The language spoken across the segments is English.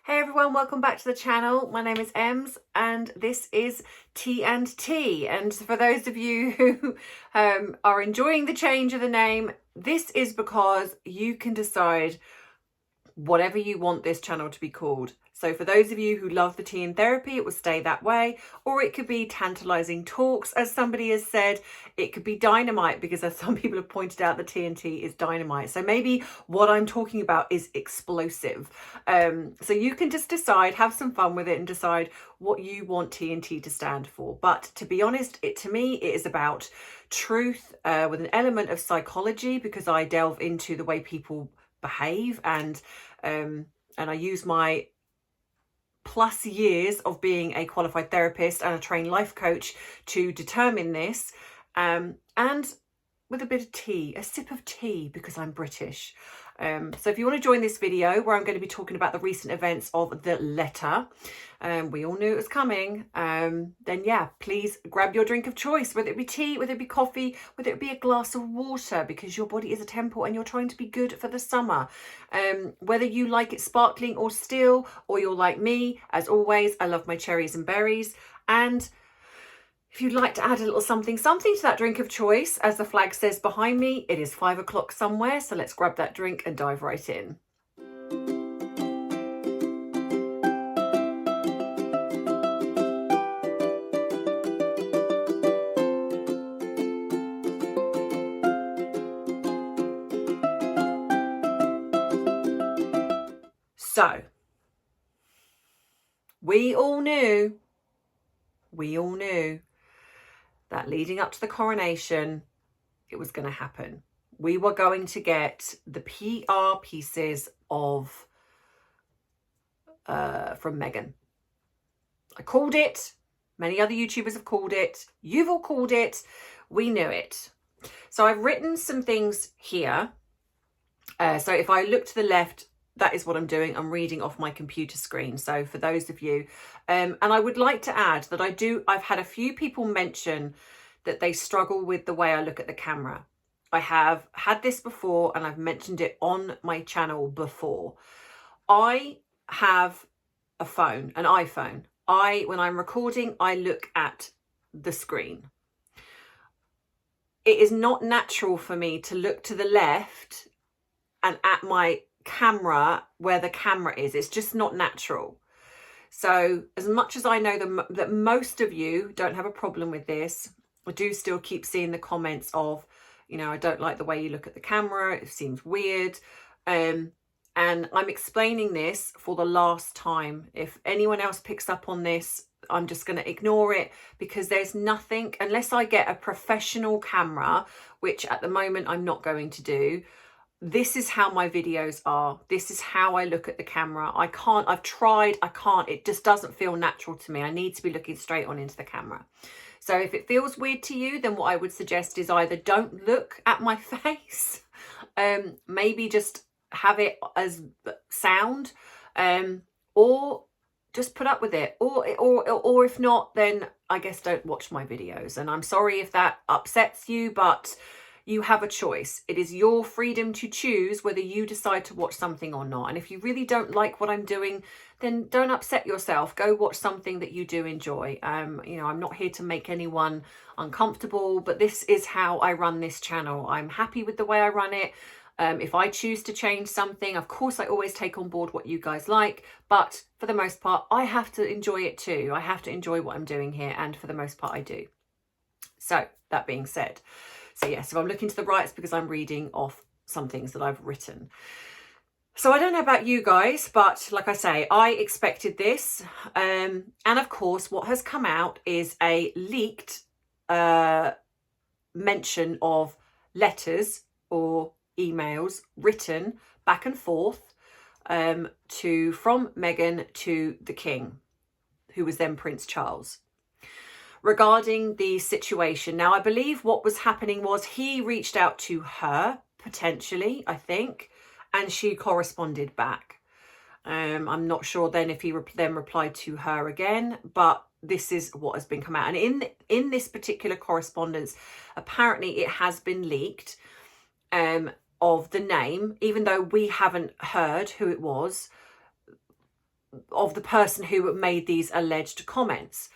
Hey everyone, welcome back to the channel. My name is Ems and this is Tea and Tea. And for those of you who are enjoying the change of the name, this is because you can decide whatever you want this channel to be called. So for those of you who love the tea and therapy, it will stay that way, or it could be tantalizing talks, as somebody has said. It could be dynamite, because as some people have pointed out, the TNT is dynamite. So maybe what I'm talking about is explosive. So you can just decide, have some fun with it and decide what you want TNT to stand for. But to be honest, to me, it is about truth with an element of psychology, because I delve into the way people behave, and I use my plus years of being a qualified therapist and a trained life coach to determine this, and with a bit of tea, a sip of tea, because I'm British. So if you want to join this video where I'm going to be talking about the recent events of the letter, we all knew it was coming, then yeah, please grab your drink of choice, whether it be tea, whether it be coffee, whether it be a glass of water, because your body is a temple and you're trying to be good for the summer. Whether you like it sparkling or still, or you're like me, as always, I love my cherries and berries. And if you'd like to add a little something to that drink of choice, as the flag says behind me, it is 5 o'clock somewhere. So let's grab that drink and dive right in. So we all knew that leading up to the coronation, it was going to happen. We were going to get the PR pieces of from Meghan. I called it. Many other YouTubers have called it. You've all called it. We knew it. So I've written some things here. So if I look to the left, that is what I'm doing. I'm reading off my computer screen. So for those of you, and I would like to add that I've had a few people mention that they struggle with the way I look at the camera. I have had this before, and I've mentioned it on my channel before. I have a phone, an iPhone. When I'm recording, I look at the screen. It is not natural for me to look to the left and at my camera where the camera is. It's just not natural. So as much as I know that most of you don't have a problem with this, I do still keep seeing the comments of, you know, I don't like the way you look at the camera, it seems weird. And I'm explaining this for the last time. If anyone else picks up on this, I'm just going to ignore it, because there's nothing, unless I get a professional camera, which at the moment I'm not going to do. This is how my videos are. This is how I look at the camera. I've tried, I can't. It just doesn't feel natural to me. I need to be looking straight on into the camera. So if it feels weird to you, then what I would suggest is either don't look at my face, maybe just have it as sound, or just put up with it, or if not, then I guess don't watch my videos. And I'm sorry if that upsets you, but you have a choice. It is your freedom to choose whether you decide to watch something or not. And if you really don't like what I'm doing, then don't upset yourself. Go watch something that you do enjoy. You know, I'm not here to make anyone uncomfortable, but this is how I run this channel. I'm happy with the way I run it. If I choose to change something, of course, I always take on board what you guys like. But for the most part, I have to enjoy it too. I have to enjoy what I'm doing here. And for the most part, I do. So that being said, so yes, if I'm looking to the right, it's because I'm reading off some things that I've written. So I don't know about you guys, but like I say, I expected this. And of course, what has come out is a leaked mention of letters or emails written back and forth from Meghan to the King, who was then Prince Charles, regarding the situation. Now, I believe what was happening was he reached out to her, potentially, I think, and she corresponded back. I'm not sure then if he then replied to her again, but this is what has been come out. And in this particular correspondence, apparently it has been leaked of the name, even though we haven't heard who it was. of the person who made these alleged comments.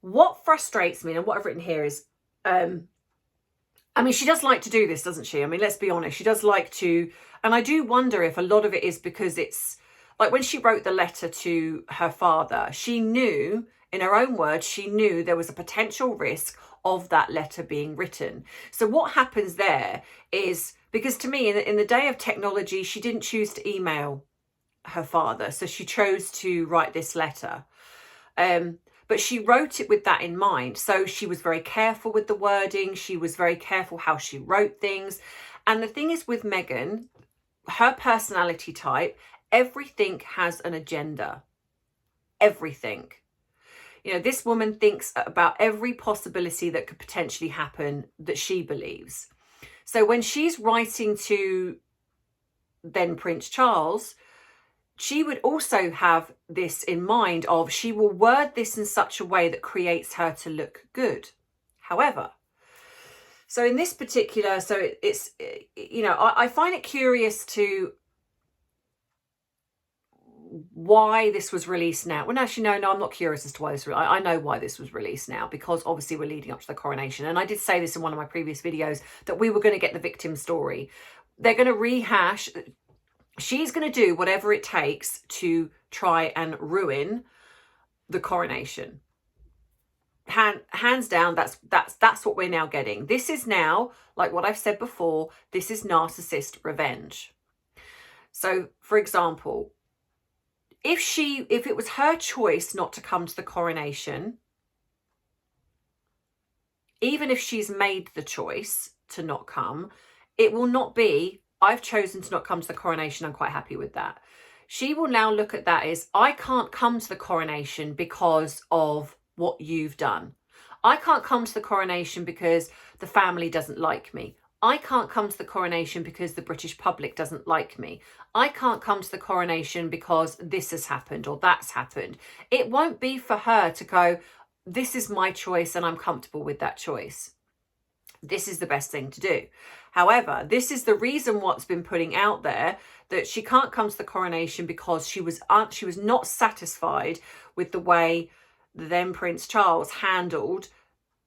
What frustrates me, and what I've written here is, I mean, she does like to do this, doesn't she? I mean, let's be honest. She does like to, and I do wonder if a lot of it is because it's like when she wrote the letter to her father, she knew, in her own words, she knew there was a potential risk of that letter being written. So what happens there is, because to me, in the day of technology, she didn't choose to email her father. So she chose to write this letter. But she wrote it with that in mind. So she was very careful with the wording. She was very careful how she wrote things. And the thing is with Meghan, her personality type, everything has an agenda. Everything. You know, this woman thinks about every possibility that could potentially happen that she believes. So when she's writing to then Prince Charles, she would also have this in mind of, she will word this in such a way that creates her to look good. However, so in this particular, so it's, you know, I find it curious to why this was released now. Well, actually, no, I'm not curious as to why this, I know why this was released now, because obviously we're leading up to the coronation. And I did say this in one of my previous videos, that we were going to get the victim story. They're going to rehash. She's going to do whatever it takes to try and ruin the coronation. Hands down, that's what we're now getting. This is now, like what I've said before, this is narcissist revenge. So, for example, if it was her choice not to come to the coronation, even if she's made the choice to not come, it will not be, I've chosen to not come to the coronation, I'm quite happy with that. She will now look at that as, I can't come to the coronation because of what you've done. I can't come to the coronation because the family doesn't like me. I can't come to the coronation because the British public doesn't like me. I can't come to the coronation because this has happened or that's happened. It won't be for her to go, this is my choice and I'm comfortable with that choice. This is the best thing to do. However, this is the reason what's been putting out there, that she can't come to the coronation because she was not satisfied with the way then Prince Charles handled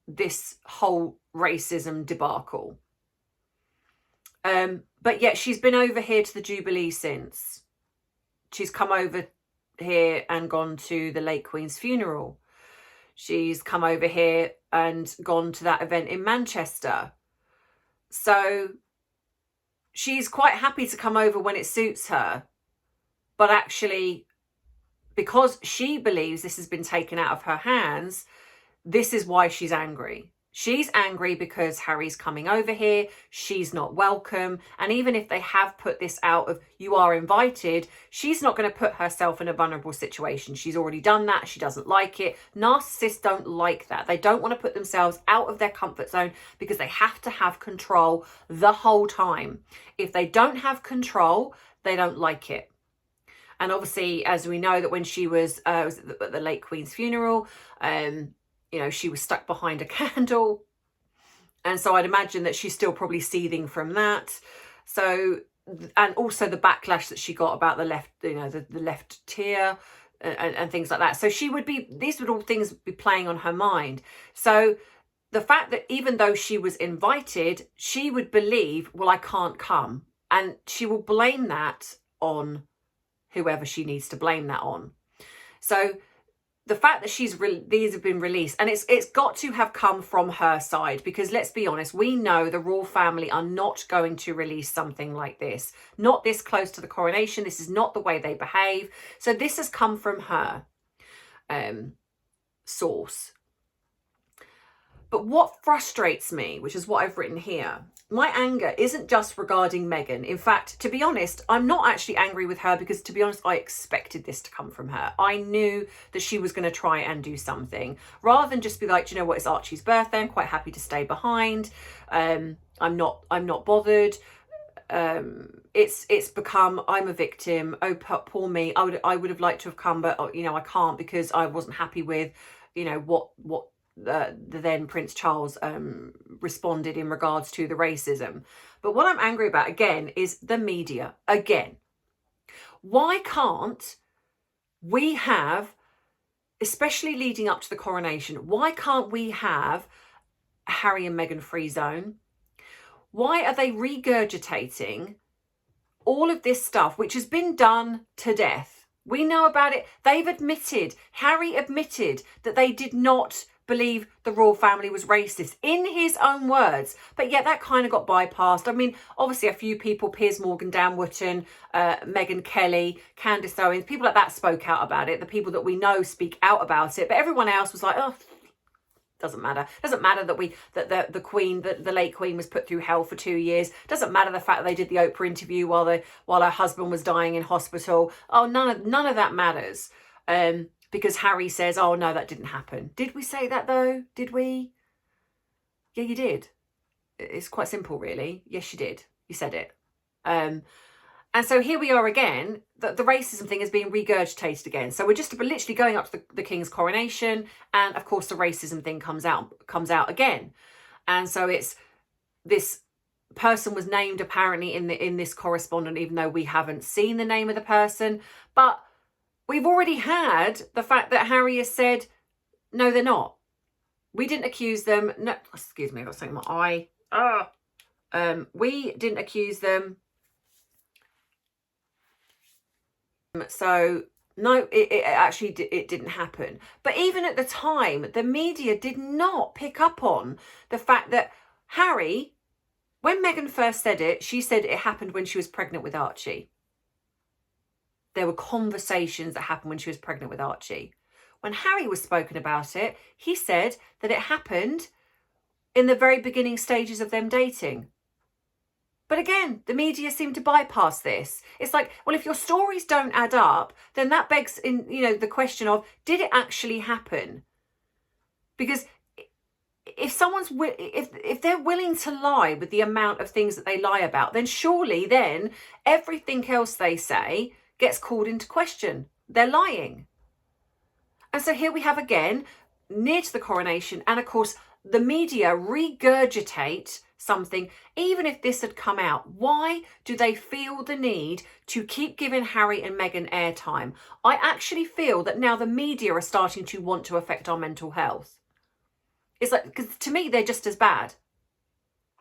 this whole racism debacle. But yet she's been over here to the Jubilee since. She's come over here and gone to the late Queen's funeral. She's come over here and gone to that event in Manchester. So she's quite happy to come over when it suits her. But actually, because she believes this has been taken out of her hands, this is why she's angry. She's angry because Harry's coming over here. She's not welcome. And even if they have put this out of, you are invited, she's not going to put herself in a vulnerable situation. She's already done that. She doesn't like it. Narcissists don't like that. They don't want to put themselves out of their comfort zone because they have to have control the whole time. If they don't have control, they don't like it. And obviously, as we know, that when she was at the late Queen's funeral, you know, she was stuck behind a candle. And so I'd imagine that she's still probably seething from that. So, and also the backlash that she got about the left, you know, the left tier and things like that. So she would be, these would all things be playing on her mind. So the fact that even though she was invited, she would believe, well, I can't come. And she will blame that on whoever she needs to blame that on. So the fact that these have been released, and it's got to have come from her side, because let's be honest, we know the royal family are not going to release something like this. Not this close to the coronation. This is not the way they behave. So this has come from her source. But what frustrates me, which is what I've written here, my anger isn't just regarding Meghan. In fact, to be honest, I'm not actually angry with her because, to be honest, I expected this to come from her. I knew that she was going to try and do something. Rather than just be like, do you know what, it's Archie's birthday, I'm quite happy to stay behind. I'm not bothered. It's become, I'm a victim. Oh, poor me. I would have liked to have come, but you know, I can't because I wasn't happy with, you know, what the then Prince Charles responded in regards to the racism. But what I'm angry about again is the media. Again, why can't we have, especially leading up to the coronation, why can't we have a Harry and Meghan free zone? Why are they regurgitating all of this stuff, which has been done to death? We know about it. They've admitted, Harry admitted that they did not believe the royal family was racist in his own words, but yet that kind of got bypassed. I mean, obviously a few people, Piers Morgan, Dan Wootton, Meghan Kelly, Candace Owens, people like that spoke out about it. The people that we know speak out about it, but everyone else was like, oh, doesn't matter. Doesn't matter that the Queen, the late Queen, was put through hell for 2 years. Doesn't matter the fact that they did the Oprah interview while her husband was dying in hospital. Oh, none of that matters. Because Harry says, oh no, that didn't happen. Did we say that though? Did we? Yeah, you did. It's quite simple, really. Yes, you did. You said it. And so here we are again. The racism thing is being regurgitated again. So we're just literally going up to the King's coronation, and of course the racism thing comes out again. And so it's this person was named apparently in this correspondence, even though we haven't seen the name of the person. But we've already had the fact that Harry has said, no, they're not. We didn't accuse them. No, excuse me, I've got something in my eye. We didn't accuse them. So no, it actually didn't happen. But even at the time, the media did not pick up on the fact that Harry, when Meghan first said it, she said it happened when she was pregnant with Archie. There were conversations that happened when she was pregnant with Archie. When Harry was spoken about it, he said that it happened in the very beginning stages of them dating. But again, the media seem to bypass this. It's like, well, if your stories don't add up, then that begs in, the question of, did it actually happen? Because if if they're willing to lie with the amount of things that they lie about, then surely then everything else they say gets called into question. They're lying. And so here we have again, near to the coronation, and of course the media regurgitate something. Even if this had come out, why do they feel the need to keep giving Harry and Meghan airtime? I actually feel that now the media are starting to want to affect our mental health. It's like, because to me they're just as bad.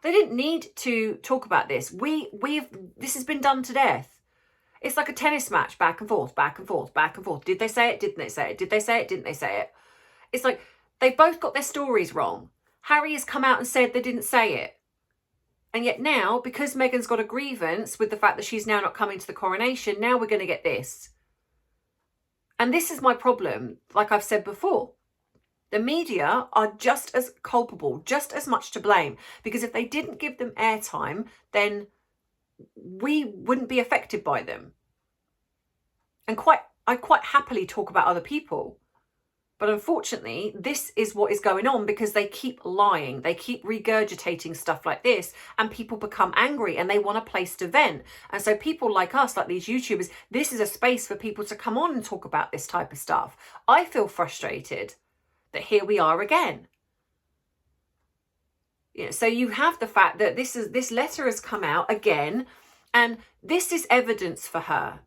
They didn't need to talk about this. This has been done to death. It's like a tennis match, back and forth, back and forth, back and forth. Did they say it? Didn't they say it? Did they say it? Didn't they say it? It's like they've both got their stories wrong. Harry has come out and said they didn't say it. And yet now, because Meghan's got a grievance with the fact that she's now not coming to the coronation, now we're going to get this. And this is my problem, like I've said before. The media are just as culpable, just as much to blame. Because if they didn't give them airtime, then we wouldn't be affected by them. And I quite happily talk about other people. But unfortunately, this is what is going on because they keep lying. They keep regurgitating stuff like this, and people become angry and they want a place to vent. And so people like us, like these YouTubers, this is a space for people to come on and talk about this type of stuff. I feel frustrated that here we are again. So you have the fact that this letter has come out again, and this is evidence for her.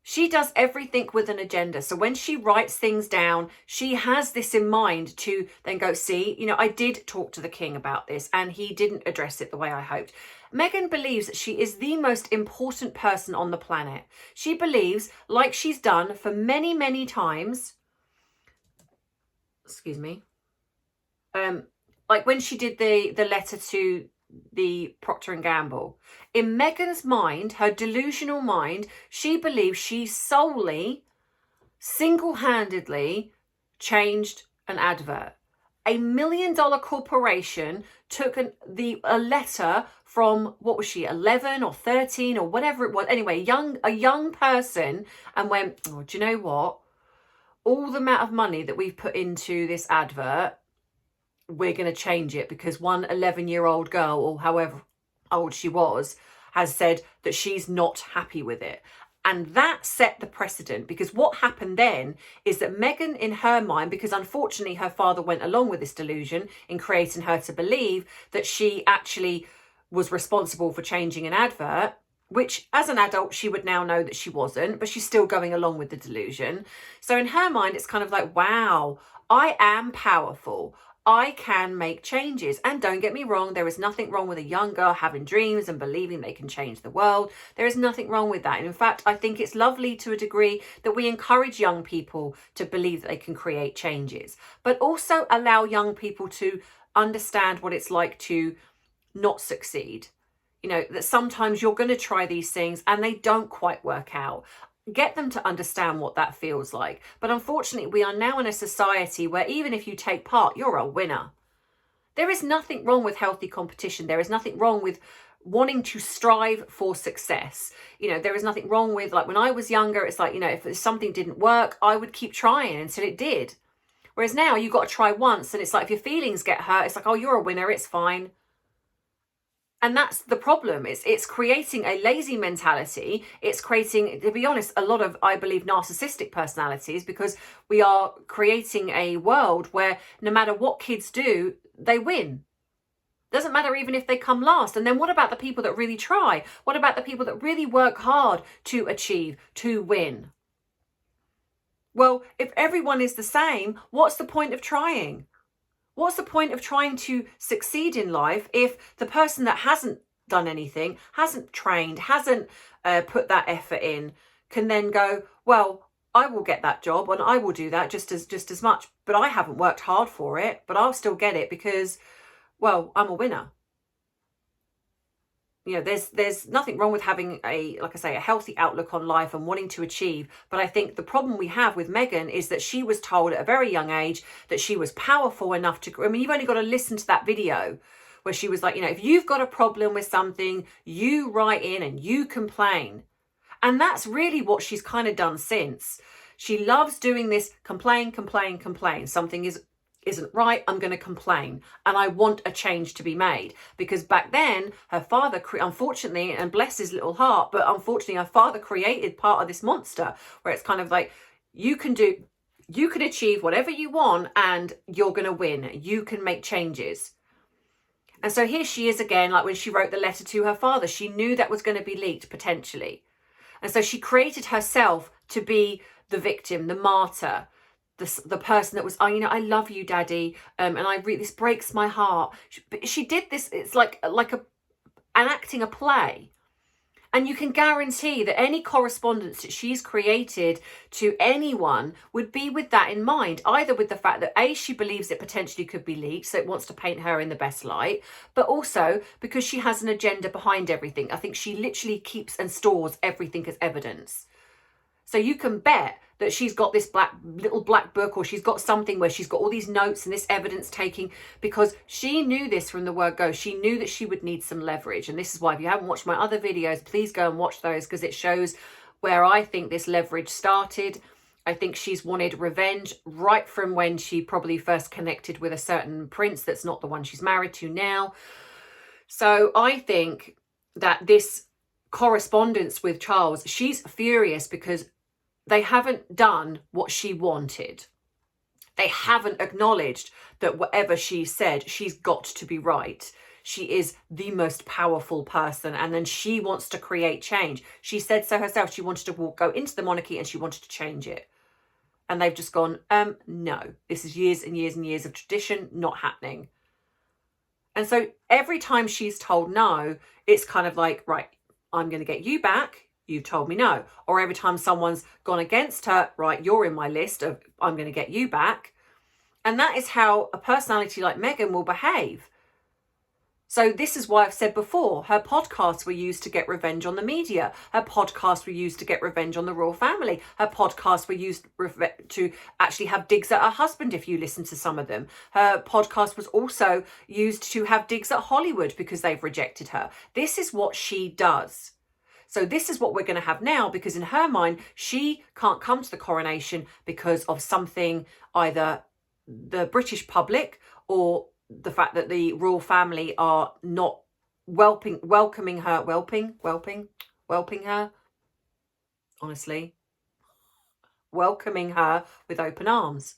She does everything with an agenda. So when she writes things down, she has this in mind to then go, see, I did talk to the king about this and he didn't address it the way I hoped. Meghan believes that she is the most important person on the planet. She believes, like she's done for many, many times, excuse me, like when she did the letter to the Procter & Gamble. In Meghan's mind, her delusional mind, she believes she solely, single-handedly changed an advert. $1 million corporation took a letter from, what was she, 11 or 13 or whatever it was. Anyway, a young person, and went, oh, do you know what? All the amount of money that we've put into this advert, we're going to change it because one 11-year-old girl, or however old she was, has said that she's not happy with it. And that set the precedent, because what happened then is that Meghan, in her mind, because unfortunately her father went along with this delusion in creating her to believe that she actually was responsible for changing an advert, which as an adult, she would now know that she wasn't, but she's still going along with the delusion. So in her mind, it's kind of like, wow, I am powerful. I can make changes. And don't get me wrong, there is nothing wrong with a young girl having dreams and believing they can change the world. There is nothing wrong with that. And in fact, I think it's lovely to a degree that we encourage young people to believe that they can create changes, but also allow young people to understand what it's like to not succeed. You know, that sometimes you're going to try these things and they don't quite work out. Get them to understand what that feels like. But unfortunately, we are now in a society where even if you take part, you're a winner. There is nothing wrong with healthy competition. There is nothing wrong with wanting to strive for success. You know, there is nothing wrong with, like when I was younger, it's like, you know, if something didn't work, I would keep trying until it did. Whereas now you've got to try once and it's like if your feelings get hurt, it's like, oh, you're a winner, it's fine. And that's the problem. It's creating a lazy mentality. It's creating, to be honest, a lot of, I believe, narcissistic personalities, because we are creating a world where no matter what kids do, they win. Doesn't matter even if they come last. And then what about the people that really try? What about the people that really work hard to achieve, to win? Well, if everyone is the same, what's the point of trying? What's the point of trying to succeed in life if the person that hasn't done anything, hasn't trained, hasn't put that effort in, can then go, well, I will get that job and I will do that just as much, but I haven't worked hard for it, but I'll still get it because, well, I'm a winner. You know, there's nothing wrong with having like I say, a healthy outlook on life and wanting to achieve. But I think the problem we have with Meghan is that she was told at a very young age that she was powerful enough to, I mean, you've only got to listen to that video where she was like, you know, if you've got a problem with something, you write in and you complain. And that's really what she's kind of done since. She loves doing this complain. Something isn't right, I'm going to complain. And I want a change to be made. Because back then, her father, unfortunately, and bless his little heart, but unfortunately, her father created part of this monster where it's kind of like, you can achieve whatever you want and you're going to win. You can make changes. And so here she is again, like when she wrote the letter to her father, she knew that was going to be leaked potentially. And so she created herself to be the victim, the martyr, the person that was, oh, you know, I love you, Daddy, and this breaks my heart. She did this. It's like enacting a play, and you can guarantee that any correspondence that she's created to anyone would be with that in mind, either with the fact that A, she believes it potentially could be leaked, so it wants to paint her in the best light, but also because she has an agenda behind everything. I think she literally keeps and stores everything as evidence. So you can bet that she's got this little black book, or she's got something where she's got all these notes and this evidence taking, because she knew this from the word go. She knew that she would need some leverage. And this is why, if you haven't watched my other videos, please go and watch those, because it shows where I think this leverage started. I think she's wanted revenge right from when she probably first connected with a certain prince that's not the one she's married to now. So I think that this correspondence with Charles, she's furious because they haven't done what she wanted. They haven't acknowledged that whatever she said, she's got to be right. She is the most powerful person, and then she wants to create change. She said so herself. She wanted to go into the monarchy and she wanted to change it. And they've just gone, no, this is years and years and years of tradition, not happening. And so every time she's told no, it's kind of like, right, I'm going to get you back. You've told me no. Or every time someone's gone against her, right, you're in my list of, I'm going to get you back. And that is how a personality like Meghan will behave. So this is why I've said before, her podcasts were used to get revenge on the media. Her podcasts were used to get revenge on the royal family. Her podcasts were used to actually have digs at her husband, if you listen to some of them. Her podcast was also used to have digs at Hollywood because they've rejected her. This is what she does. So this is what we're going to have now, because in her mind, she can't come to the coronation because of something, either the British public or the fact that the royal family are not welcoming her, honestly, welcoming her with open arms,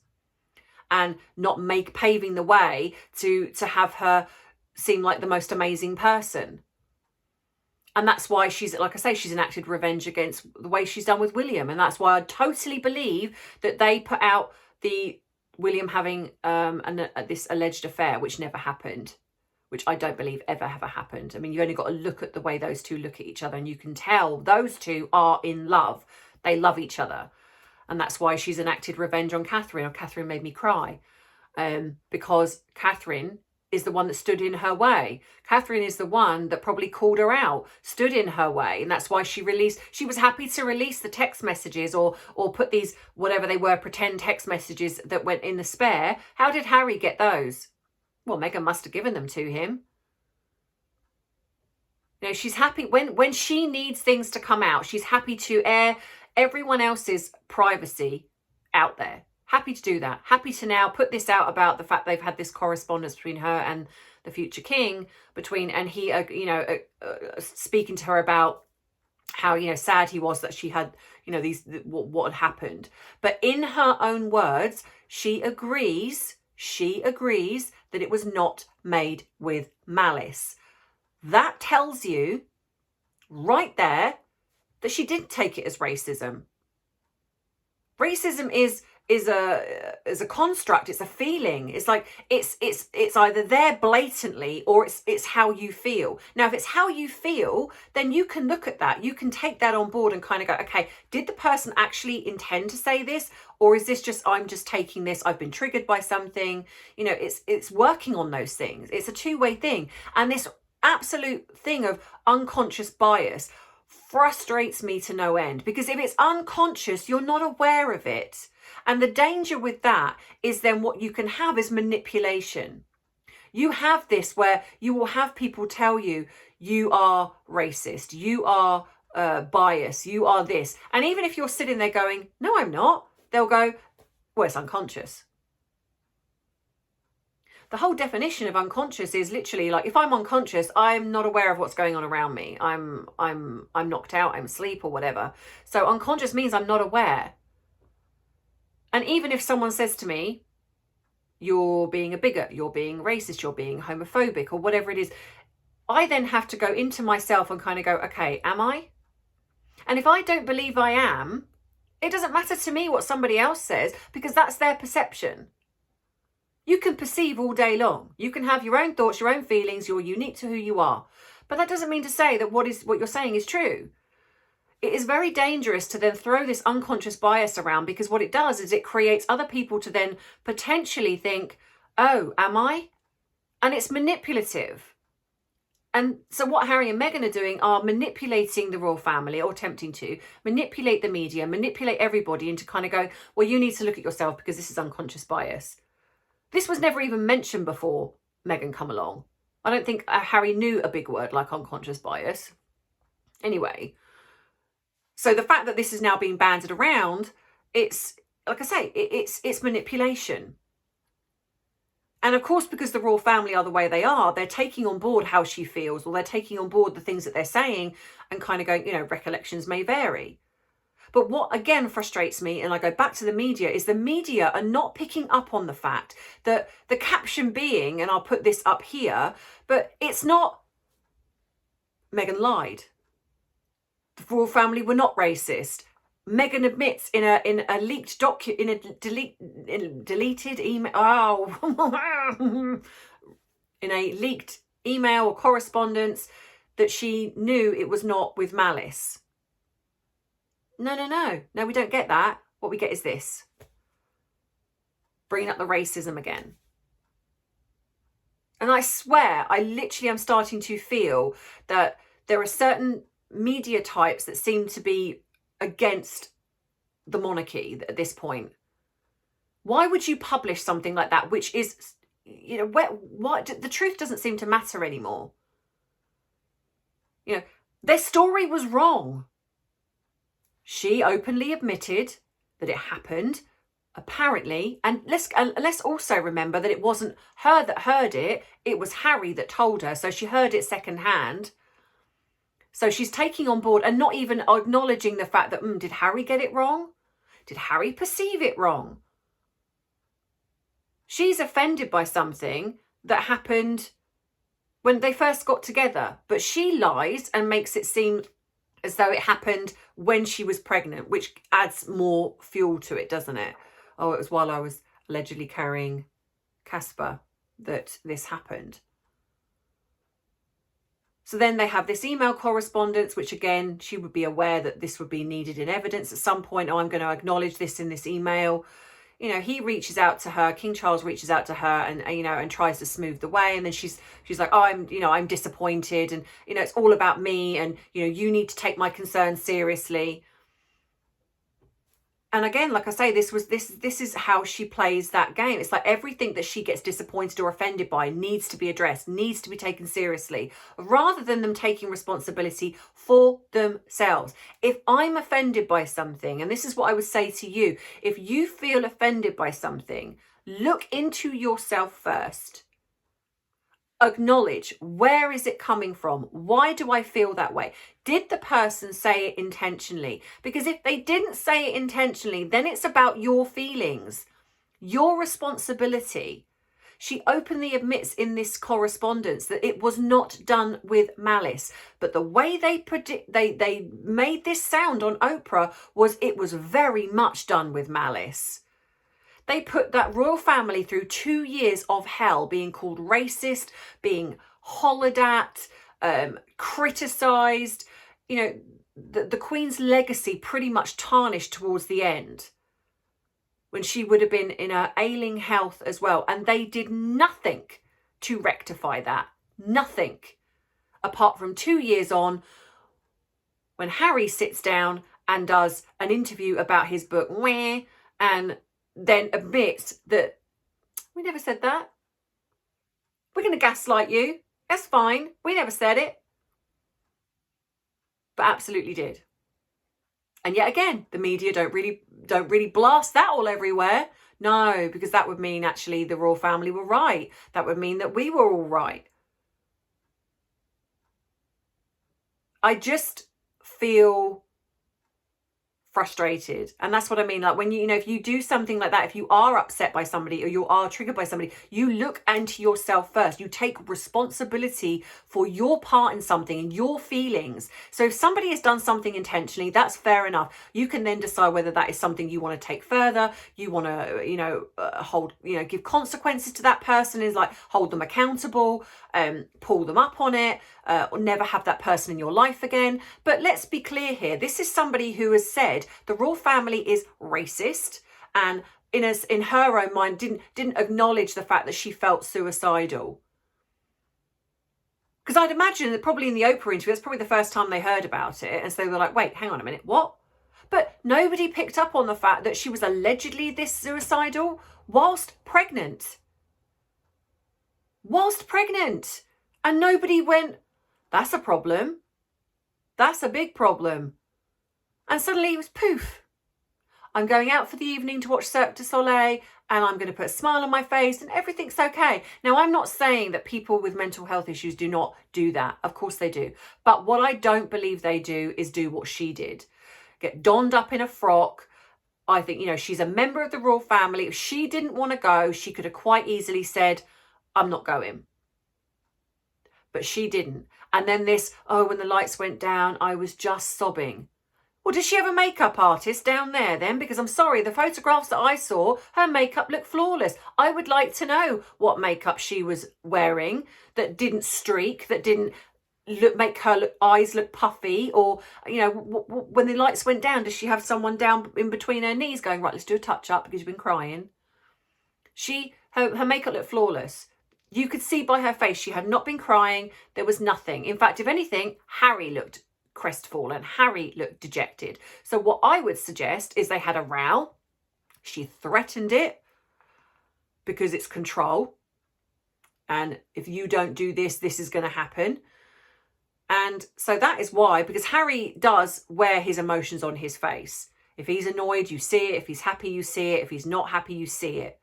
and not paving the way to have her seem like the most amazing person. And that's why she's, like I say, she's enacted revenge against the way she's done with William. And that's why I totally believe that they put out the William having this alleged affair, which never happened, which I don't believe ever happened. I mean, you've only got to look at the way those two look at each other and you can tell those two are in love. They love each other. And that's why she's enacted revenge on Catherine. Or Catherine made me cry. Because Catherine is the one that stood in her way. Catherine is the one that probably called her out, stood in her way. And that's why she was happy to release the text messages or put these, whatever they were, pretend text messages that went in the spare. How did Harry get those? Well, Meghan must have given them to him. You know, she's happy when she needs things to come out. She's happy to air everyone else's privacy out there. Happy to do that. Happy to now put this out about the fact they've had this correspondence between her and the future king, and he, speaking to her about how, sad he was that she had, what had happened. But in her own words, she agrees that it was not made with malice. That tells you right there that she didn't take it as racism. Racism is a construct. It's a feeling. It's like it's either there blatantly or it's how you feel. Now, if it's how you feel, then you can look at that. You can take that on board and kind of go, okay, did the person actually intend to say this, or is this just I'm just taking this? I've been triggered by something. It's working on those things. It's a two-way thing, and this absolute thing of unconscious bias frustrates me to no end, because if it's unconscious, you're not aware of it. And the danger with that is then what you can have is manipulation. You have this where you will have people tell you, you are racist, you are biased, you are this. And even if you're sitting there going, no, I'm not, they'll go, well, it's unconscious. The whole definition of unconscious is literally like, if I'm unconscious, I'm not aware of what's going on around me. I'm knocked out, I'm asleep or whatever. So unconscious means I'm not aware. And even if someone says to me, you're being a bigot, you're being racist, you're being homophobic or whatever it is, I then have to go into myself and kind of go, okay, am I? And if I don't believe I am, it doesn't matter to me what somebody else says, because that's their perception. You can perceive all day long. You can have your own thoughts, your own feelings. You're unique to who you are. But that doesn't mean to say that what you're saying is true. It is very dangerous to then throw this unconscious bias around, because what it does is it creates other people to then potentially think, oh, am I? And it's manipulative. And so what Harry and Meghan are doing are manipulating the royal family, or attempting to manipulate the media, manipulate everybody into kind of going, well, you need to look at yourself because this is unconscious bias. This was never even mentioned before Meghan come along. I don't think Harry knew a big word like unconscious bias. Anyway, so the fact that this is now being banded around, it's, like I say, it's manipulation. And of course, because the royal family are the way they are, they're taking on board how she feels, or they're taking on board the things that they're saying and kind of going, recollections may vary. But what, again, frustrates me, and I go back to the media, is the media are not picking up on the fact that the caption being, and I'll put this up here, but it's not, Meghan lied. The royal family were not racist. Meghan admits in a leaked deleted email, in a leaked email or correspondence, that she knew it was not with malice. No, we don't get that. What we get is this. Bringing up the racism again. And I swear, I literally am starting to feel that there are certain media types that seem to be against the monarchy at this point. Why would you publish something like that, which is, the truth doesn't seem to matter anymore. Their story was wrong. She openly admitted that it happened, apparently, and let's also remember that it wasn't her that heard it, it was Harry that told her, so she heard it secondhand. So she's taking on board and not even acknowledging the fact that, did Harry get it wrong? Did Harry perceive it wrong? She's offended by something that happened when they first got together. But she lies and makes it seem as though it happened when she was pregnant, which adds more fuel to it, doesn't it? Oh, it was while I was allegedly carrying CUPPA that this happened. So then they have this email correspondence, which again, she would be aware that this would be needed in evidence at some point. Oh, I'm going to acknowledge this in this email. You know, he reaches out to her, King Charles reaches out to her and, you know, and tries to smooth the way. And then she's like, oh, I'm disappointed. And, you know, it's all about me. And, you know, you need to take my concerns seriously. And again, like I say, this is how she plays that game. It's like everything that she gets disappointed or offended by needs to be addressed, needs to be taken seriously, rather than them taking responsibility for themselves. If I'm offended by something, and this is what I would say to you, if you feel offended by something, look into yourself first. Acknowledge, where is it coming from? Why do I feel that way? Did the person say it intentionally? Because if they didn't say it intentionally, then it's about your feelings, your responsibility. She openly admits in this correspondence that it was not done with malice. But the way they made this sound on Oprah was it was very much done with malice. They put that royal family through 2 years of hell, being called racist, being hollered at, criticised. You know, the Queen's legacy pretty much tarnished towards the end, when she would have been in her ailing health as well. And they did nothing to rectify that. Nothing. Apart from 2 years on, when Harry sits down and does an interview about his book, and then admits that we never said that. We're going to gaslight you. That's fine. We never said it. But absolutely did. And yet again, the media don't really blast that all everywhere. No, because that would mean actually the royal family were right. That would mean that we were all right. I just feel frustrated. And that's what I mean. Like when you know, if you do something like that, if you are upset by somebody or you are triggered by somebody, you look into yourself first. You take responsibility for your part in something and your feelings. So if somebody has done something intentionally, that's fair enough. You can then decide whether that is something you want to take further. You want to, give consequences to that person, is like hold them accountable, pull them up on it, or never have that person in your life again. But let's be clear here. This is somebody who has said the royal family is racist, and in her own mind didn't acknowledge the fact that she felt suicidal. Because I'd imagine that probably in the Oprah interview, that's probably the first time they heard about it. And so they were like, wait, hang on a minute, what? But nobody picked up on the fact that she was allegedly this suicidal whilst pregnant. And nobody went, that's a problem. That's a big problem. And suddenly it was poof. I'm going out for the evening to watch Cirque du Soleil, and I'm going to put a smile on my face and everything's okay. Now, I'm not saying that people with mental health issues do not do that. Of course they do. But what I don't believe they do is do what she did. Get donned up in a frock. I think, she's a member of the royal family. If she didn't want to go, she could have quite easily said, I'm not going. But she didn't. And then when the lights went down, I was just sobbing. Well, does she have a makeup artist down there then? Because I'm sorry, the photographs that I saw, her makeup looked flawless. I would like to know what makeup she was wearing that didn't streak, that didn't make her eyes look puffy, or, when the lights went down, does she have someone down in between her knees going, right, let's do a touch up because you've been crying? Her makeup looked flawless. You could see by her face she had not been crying. There was nothing. In fact, if anything, Harry looked crestfallen. Harry looked dejected. So what I would suggest is they had a row. She threatened it because it's control. And if you don't do this, this is going to happen. And so that is why, because Harry does wear his emotions on his face. If he's annoyed, you see it. If he's happy, you see it. If he's not happy, you see it.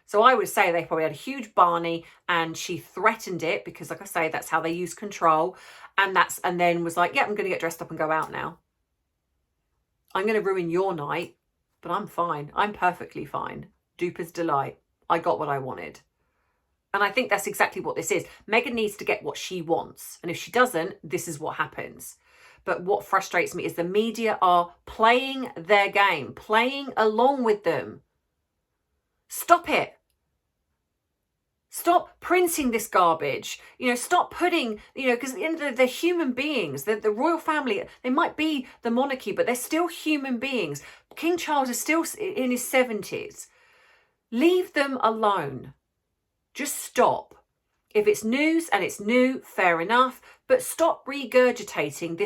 So I would say they probably had a huge Barney, and she threatened it because, like I say, that's how they use control. And then was like, yeah, I'm going to get dressed up and go out now. I'm going to ruin your night, but I'm fine. I'm perfectly fine. Duper's delight. I got what I wanted. And I think that's exactly what this is. Meghan needs to get what she wants. And if she doesn't, this is what happens. But what frustrates me is the media are playing their game, playing along with them. Stop it. Stop printing this garbage. Stop putting, because at the end of the day, they're human beings. The royal family, they might be the monarchy, but they're still human beings. King Charles is still in his 70s. Leave them alone. Just stop. If it's news and it's new, fair enough. But stop regurgitating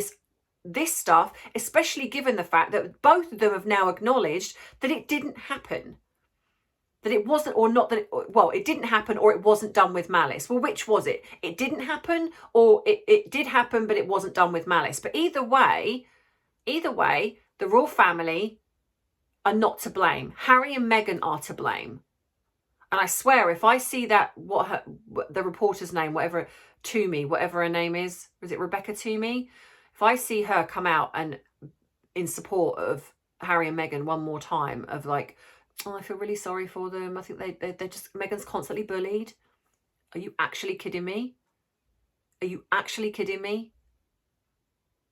this stuff, especially given the fact that both of them have now acknowledged that it didn't happen. That it wasn't, or not that, it didn't happen, or it wasn't done with malice. Well, which was it? It didn't happen, or it did happen, but it wasn't done with malice. But either way, the royal family are not to blame. Harry and Meghan are to blame. And I swear, if I see that, the reporter's name, whatever her name is it Rebecca Toomey? If I see her come out and in support of Harry and Meghan one more time, of like, oh, I feel really sorry for them. I think they're just, Meghan's constantly bullied. Are you actually kidding me? Are you actually kidding me?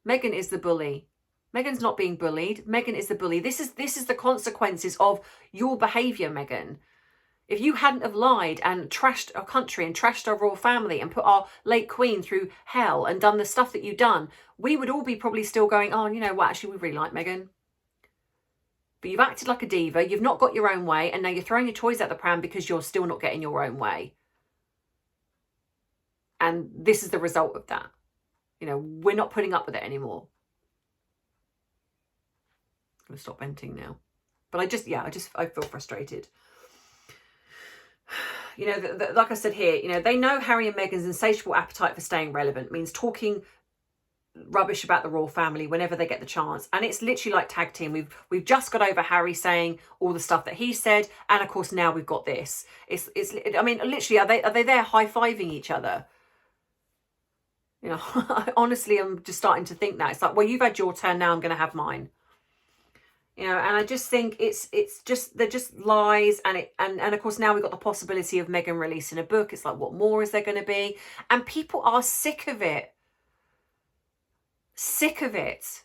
Meghan is the bully. Meghan's not being bullied. Meghan is the bully. This is the consequences of your behaviour, Meghan. If you hadn't have lied and trashed our country and trashed our royal family and put our late queen through hell and done the stuff that you've done, we would all be probably still going, oh, you know what, actually, we really like Meghan. But you've acted like a diva, you've not got your own way, and now you're throwing your toys out the pram because you're still not getting your own way. And this is the result of that. We're not putting up with it anymore. I'm going to stop venting now. But I feel frustrated. Like I said here, they know Harry and Meghan's insatiable appetite for staying relevant means talking rubbish about the royal family whenever they get the chance, and it's literally like tag team. We've just got over Harry saying all the stuff that he said, and of course now we've got this. I mean, literally, are they there high-fiving each other? Honestly, I'm just starting to think that it's like, well, you've had your turn, now I'm going to have mine. And I just think they're just lies, and of course now we've got the possibility of Meghan releasing a book. It's like, what more is there going to be? And people are sick of it. Sick of it.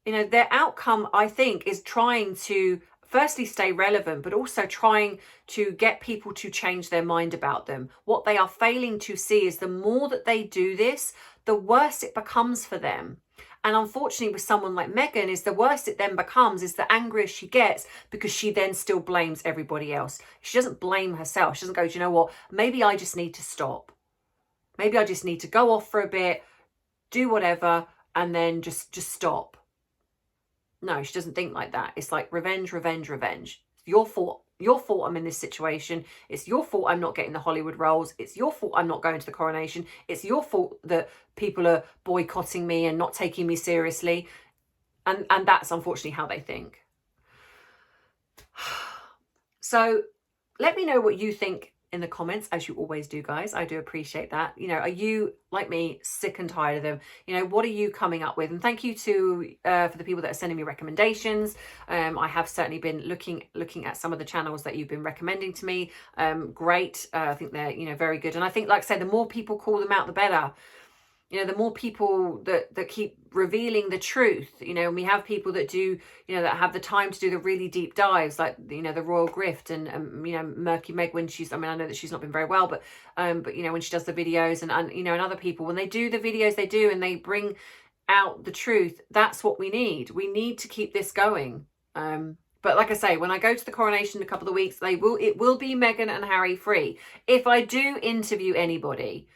Their outcome, I think, is trying to firstly stay relevant, but also trying to get people to change their mind about them. What they are failing to see is the more that they do this, the worse it becomes for them. And unfortunately, with someone like Meghan, is the worse it then becomes, is the angrier she gets, because she then still blames everybody else. She doesn't blame herself. She doesn't go, do you know what? Maybe I just need to stop. Maybe I just need to go off for a bit, do whatever, and then just stop. No, she doesn't think like that. It's like revenge, revenge, revenge. It's your fault. Your fault I'm in this situation. It's your fault I'm not getting the Hollywood roles. It's your fault I'm not going to the coronation. It's your fault that people are boycotting me and not taking me seriously. And that's unfortunately how they think. So let me know what you think in the comments, as you always do, guys. I do appreciate that. Are you, like me, sick and tired of them? What are you coming up with? And thank you for the people that are sending me recommendations. I have certainly been looking at some of the channels that you've been recommending to me. Great. I think they're very good. And I think, like I say, the more people call them out, the better. The more people that keep revealing the truth, and we have people that do, that have the time to do the really deep dives, like, the Royal Grift and, Murky Meg, when I know that she's not been very well, but when she does the videos and other people, when they do the videos they do and they bring out the truth, that's what we need. We need to keep this going. But like I say, when I go to the coronation in a couple of weeks, it will be Meghan and Harry free. If I do interview anybody,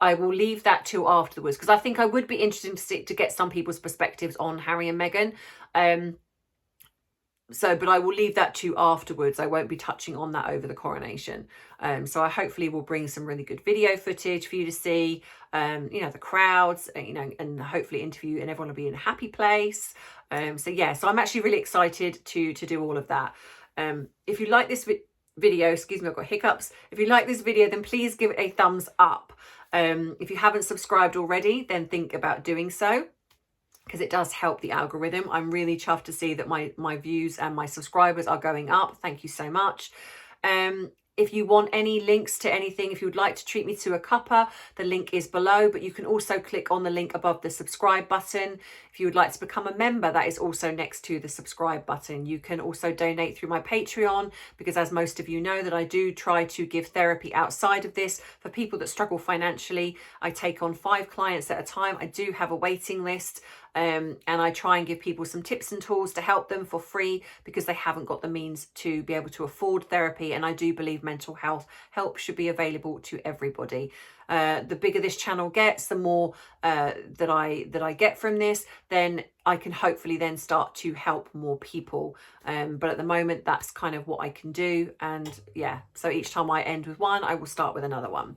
I will leave that till afterwards, because I think I would be interested to get some people's perspectives on Harry and Meghan. But I will leave that to afterwards. I won't be touching on that over the coronation. So I hopefully will bring some really good video footage for you to see, the crowds, and hopefully interview, and everyone will be in a happy place. So I'm actually really excited to do all of that. If you like this video, excuse me, I've got hiccups. If you like this video, then please give it a thumbs up. If you haven't subscribed already, then think about doing so, because it does help the algorithm. I'm really chuffed to see that my views and my subscribers are going up. Thank you so much. If you want any links to anything, if you would like to treat me to a cuppa, the link is below, but you can also click on the link above the subscribe button. If you would like to become a member, that is also next to the subscribe button. You can also donate through my Patreon, because as most of you know, that I do try to give therapy outside of this for people that struggle financially. I take on 5 clients at a time. I do have a waiting list. And I try and give people some tips and tools to help them for free, because they haven't got the means to be able to afford therapy. And I do believe mental health help should be available to everybody. The bigger this channel gets, the more that I get from this, then I can hopefully then start to help more people. But at the moment, that's kind of what I can do. And yeah, so each time I end with one, I will start with another one.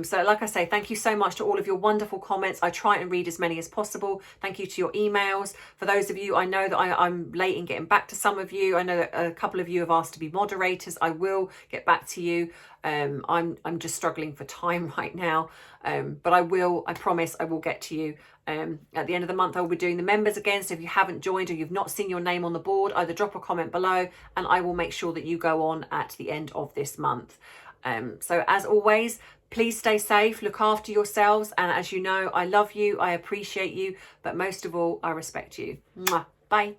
So like I say, thank you so much to all of your wonderful comments. I try and read as many as possible. Thank you to your emails. For those of you, I know that I'm late in getting back to some of you. I know that a couple of you have asked to be moderators. I will get back to you. I'm just struggling for time right now. But I promise I will get to you. At the end of the month, I will be doing the members again. So if you haven't joined or you've not seen your name on the board, either drop a comment below and I will make sure that you go on at the end of this month. So as always, please stay safe, look after yourselves. And as you know, I love you, I appreciate you, but most of all, I respect you. Mwah. Bye.